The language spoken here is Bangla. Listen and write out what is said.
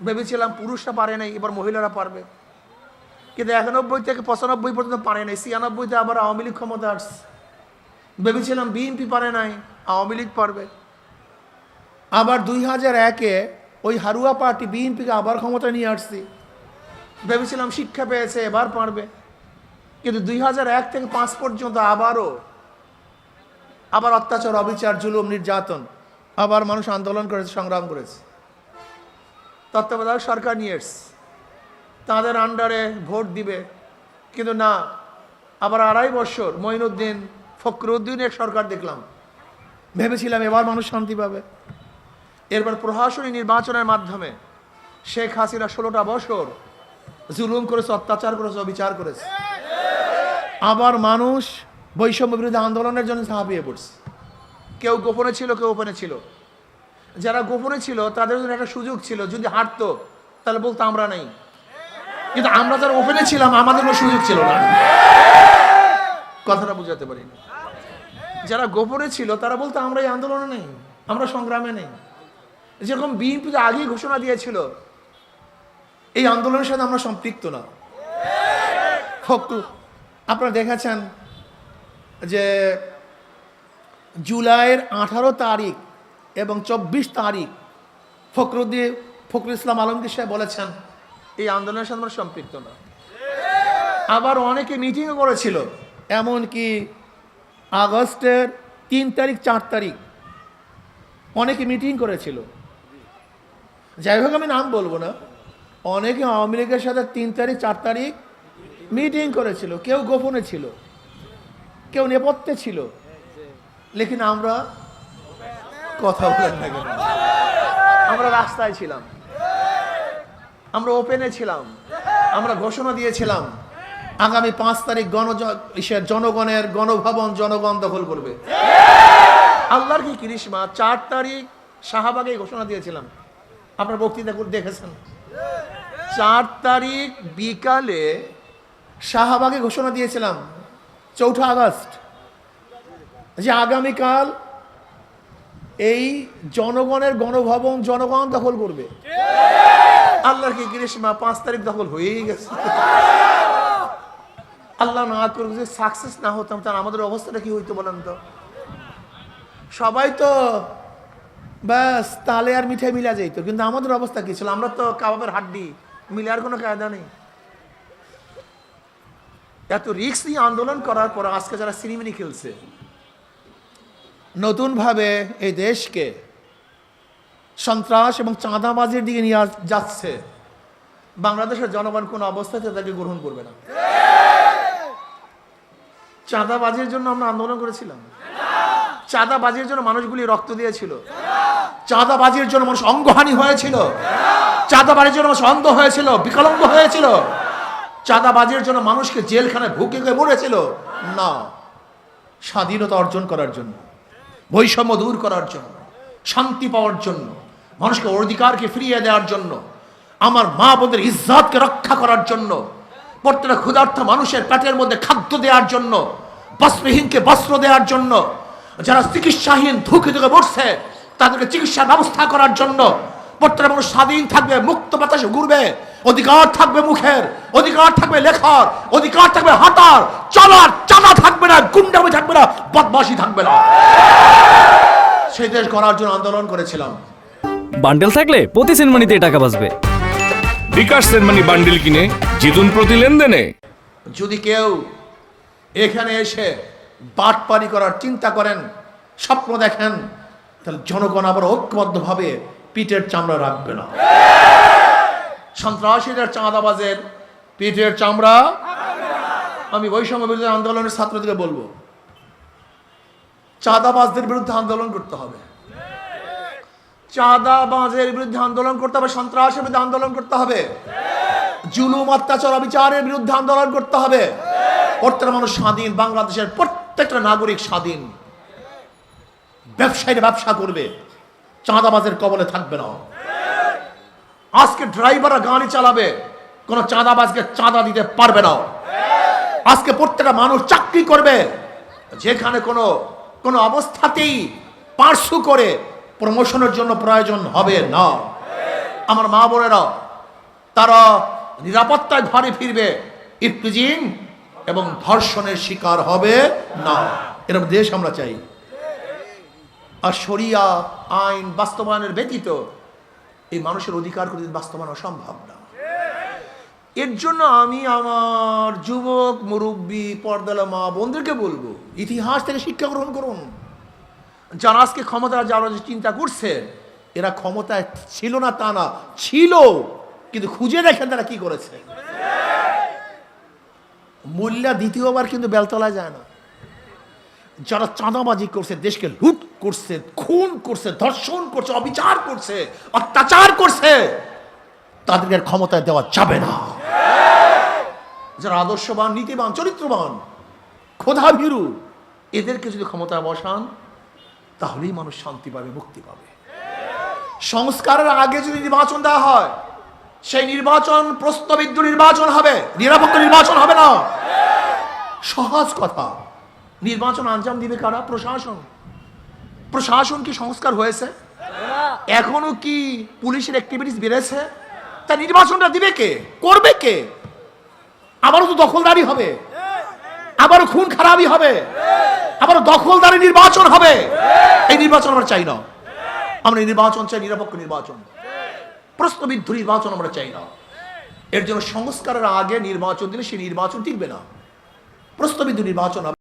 ভেবেছিলাম পুরুষরা পারে নাই, এবার মহিলারা পারবে, কিন্তু 91 থেকে 95 পর্যন্ত পারে নাই। 96-তে আবার আওয়ামী লীগ ক্ষমতা আসছে। ভেবেছিলাম বিএনপি পারে নাই, আওয়ামী লীগ পারবে। আবার 2001-এ ওই হারুয়া পার্টি বিএনপিকে আবার ক্ষমতা নিয়ে আসছি। ভেবেছিলাম শিক্ষা পেয়েছে, এবার পারবে, কিন্তু 2001 থেকে 5 পর্যন্ত আবার অত্যাচার, অবিচার, জুলুম, নির্যাতন, আবার মানুষ আন্দোলন করেছে, সংগ্রাম করেছে। তত্ত্বাবধায়ক সরকার নিয়ে এসছে, তাদের আন্ডারে ভোট দিবে, কিন্তু না, আবার 2.5 বছর মঈনুদ্দিন ফখরুদ্দিনের সরকার দেখলাম। ভেবেছিলাম এবার মানুষ শান্তি পাবে। এরপর প্রশাসনিক নির্বাচনের মাধ্যমে শেখ হাসিনা 16টা বছর জুলুম করেছে, অত্যাচার করেছে, অবিচার করেছে। আবার মানুষ বৈষম্য বিরোধী আন্দোলনের জন্য ঝাঁপিয়ে পড়ছে। কেউ গোপনে ছিল, কেউ ওপেনে ছিল। যারা গোপনে ছিল তাদের জন্য একটা সুযোগ ছিল, যদি হারতো তাহলে বলতো আমরা নেই, কিন্তু আমরা যারা ওপেনে ছিলাম আমাদের কোনো সুযোগ ছিল না। কথাটা বুঝাতে পারি না। যারা গোপনে ছিল তারা বলতো আমরা এই আন্দোলনে নেই, আমরা সংগ্রামে নেই। যেরকম বিএনপি আগেই ঘোষণা দিয়েছিল এই আন্দোলনের সাথে আমরা সম্পৃক্ত না। আপনারা দেখেছেন যে জুলাইয়ের 18 তারিখ এবং 24 তারিখ ফখরুল ইসলাম আলমগীর সাহেব বলেছেন এই আন্দোলনের সাথে আমরা সম্পৃক্ত না। আবার অনেকে মিটিংও করেছিল, এমনকি আগস্টের 3 তারিখ 4 তারিখ অনেকে মিটিং করেছিল। যাই হোক, আমি নাম বলবো না। অনেকে আওয়ামী লীগের সাথে 3 তারিখ 4 তারিখ মিটিং করেছিল। কেউ গোপনে ছিল, কেউ নেপথ্যে ছিল, লেকিন আমরা কথা বলেন না কেন, আমরা রাস্তায় ছিলাম, আমরা ওপেনে ছিলাম, আমরা ঘোষণা দিয়েছিলাম আগামী 5 তারিখ জনগণের গণভবন জনগণ দখল করবে। আল্লাহর কি করিশ্মা, 4 তারিখ শাহবাগে ঘোষণা দিয়েছিলাম, আপনার বক্তৃতা দেখেছেন। 4 তারিখ বিকালে শাহবাগে ঘোষণা দিয়েছিলাম 4 আগস্ট যে আগামীকাল এই জনগণের গণভবন জনগণ দখল করবে। আল্লাহর কি করিশ্মা, 5 তারিখ দখল হয়েই গেছে। আল্লাহ না করুক যে সাকসেস না হতাম, তার আমাদের অবস্থাটা কি হইতো বলেন তো? সবাই তো ব্যাস তালে আর মিঠাই মিলা যাইতো, কিন্তু আমাদের অবস্থা কি ছিল? আমরা তো কাবাবের হাড্ডি, মিলার কোনো কায়দা নেই। এত রিস্ক নিয়ে আন্দোলন করার পর আজকে যারা সিনেমিনি খেলছে, নতুনভাবে এই দেশকে সন্ত্রাস এবং চাঁদাবাজির দিকে নিয়ে যাচ্ছে, বাংলাদেশের জনগণ কোন অবস্থাতে তাকে গ্রহণ করবে না। চাঁদাবাজির জন্য আমরা আন্দোলন করেছিলাম, চাঁদাবাজির জন্য মানুষগুলি রক্ত দিয়েছিল, চাঁদাবাজির জন্য মানুষ অঙ্গহানি হয়েছিল, চাঁদাবাজির জন্য মানুষ অন্ধ হয়েছিল, বিকলাঙ্গ হয়েছিল, চাঁদাবাজির জন্য মানুষকে জেলখানায় ভুকে গিয়ে মরেছিল না। স্বাধীনতা অর্জন করার জন্য, বৈষম্য দূর করার জন্য, শান্তি পাওয়ার জন্য, মানুষকে অধিকারকে ফিরিয়ে দেওয়ার জন্য, আমার মা বোনদের ইজ্জতকে রক্ষা করার জন্য, প্রত্যেকটা ক্ষুধার্ত মানুষের পেটের মধ্যে খাদ্য দেওয়ার জন্য, বস্ত্রহীনকে বস্ত্র দেওয়ার জন্য, যারা চিকিৎসাহীন ধুকে ধুকে মরছে তাদেরকে চিকিৎসার ব্যবস্থা করার জন্য, প্রত্যেকটা মানুষ স্বাধীন থাকবে, মুক্ত বাতাসে ঘুরবে, অধিকার থাকবে মুখের, অধিকার থাকবে লেখার, অধিকার থাকবে হাঁটার চলার, চাঁদা থাকবে না, গুন্ডামি থাকবে না, বদমাশি থাকবে না। সেই দেশ গড়ার জন্য আন্দোলন করেছিলাম। বান্ডেল থাকলে প্রতি সেনমানিতে টাকা বাঁচবে। বিকাশ সেনমানি বান্ডেল কিনে জিতুন প্রতি লেনদেনে। যদি কেউ এখানে এসে বাটপারি করার চিন্তা করেন, স্বপ্ন দেখেন, তাহলে জনগণ আবার ঐক্যবদ্ধভাবে পিঠের চামড়া রাখবে না। সন্ত্রাসীদের, চাঁদাবাজের পিঠের চামড়া। আমি বৈষম্য বিরোধী আন্দোলনের ছাত্রদেরকে বলবো, চাঁদাবাজদের বিরুদ্ধে আন্দোলন করতে হবে, চাঁদাবাজের বিরুদ্ধে আন্দোলন করতে হবে, সন্ত্রাসের বিরুদ্ধে আন্দোলন করতে হবে, জুলুম, অত্যাচার, অবিচারের বিরুদ্ধে আন্দোলন করতে হবে। প্রত্যেকটা মানুষ স্বাধীন, বাংলাদেশের প্রত্যেকটা নাগরিক স্বাধীন। ব্যবসায়ীরা ব্যবসা করবে, চাঁদাবাজের কবলে থাকবে না। আজকে ড্রাইভাররা গাড়ি চালাবে, কোন চাঁদাবাজকে চাঁদা দিতে পারবে না। আজকে প্রত্যেকটা মানুষ চাকরি করবে, যেখানে কোনো অবস্থাতেই পার্সু করে প্রমোশনের জন্য প্রয়োজন হবে না। আমার মা বোনেরা তারা নিরাপত্তায় ঘরে ফিরবে, ইফতিজিং এবং ধর্ষণের শিকার হবে না। এরকম দেশ আমরা চাই। আর শরিয়া আইন বাস্তবায়নের ব্যতীত এই মানুষের অধিকার কোনোদিন বাস্তবায়ন অসম্ভব না। এর জন্য আমি আমার যুবক মুরব্বী পর্দালা মা বোনদেরকে বলবো, ইতিহাস থেকে শিক্ষা গ্রহণ করুন। যারা আজকে ক্ষমতা যারা চিন্তা করছে, এরা ক্ষমতায় ছিল না তা না, ছিল, কিন্তু খুঁজে দেখেন তারা কি করেছে। মূল্যা দ্বিতীয়বার কিন্তু বেলতলায় যায় না। যারা চাঁদাবাজি করছে, দেশকে লুট করছে, খুন করছে, ধর্ষণ করছে, অবিচার করছে, অত্যাচার করছে, তাদেরকে ক্ষমতায় দেওয়া যাবে না। যারা আদর্শবান, নীতিবান, চরিত্রবান, ক্ষোধাভীরু, এদেরকে যদি ক্ষমতায় বসান তাহলেই মানুষ শান্তি পাবে, মুক্তি পাবে। সংস্কারের আগে যদি নির্বাচন দেওয়া হয়, সেই নির্বাচন প্রশ্নবিদ্ধ নির্বাচন হবে, নিরপেক্ষ নির্বাচন হবে না। সহজ কথা। নির্বাচন আঞ্জাম দিবে কারা? প্রশাসন। প্রশাসন কি সংস্কার হয়েছে? এখনো কি পুলিশের অ্যাক্টিভিটিস বেড়েছে? তা নির্বাচনটা দিবে কে, করবে কে? আবারও তো দখলদারি হবে, আবারও খুন খারাপই হবে, আবারও দখলদারি নির্বাচন হবে। এই নির্বাচন আমরা চাই না। আমরা নির্বাচন চাই নিরপেক্ষ নির্বাচন, প্রশ্নবিদ্ধ নির্বাচন আমরা চাই না। এর জন্য সংস্কারের আগে নির্বাচন দিলে সেই নির্বাচন টিকবে না, প্রশ্নবিদ্ধ নির্বাচন হবে।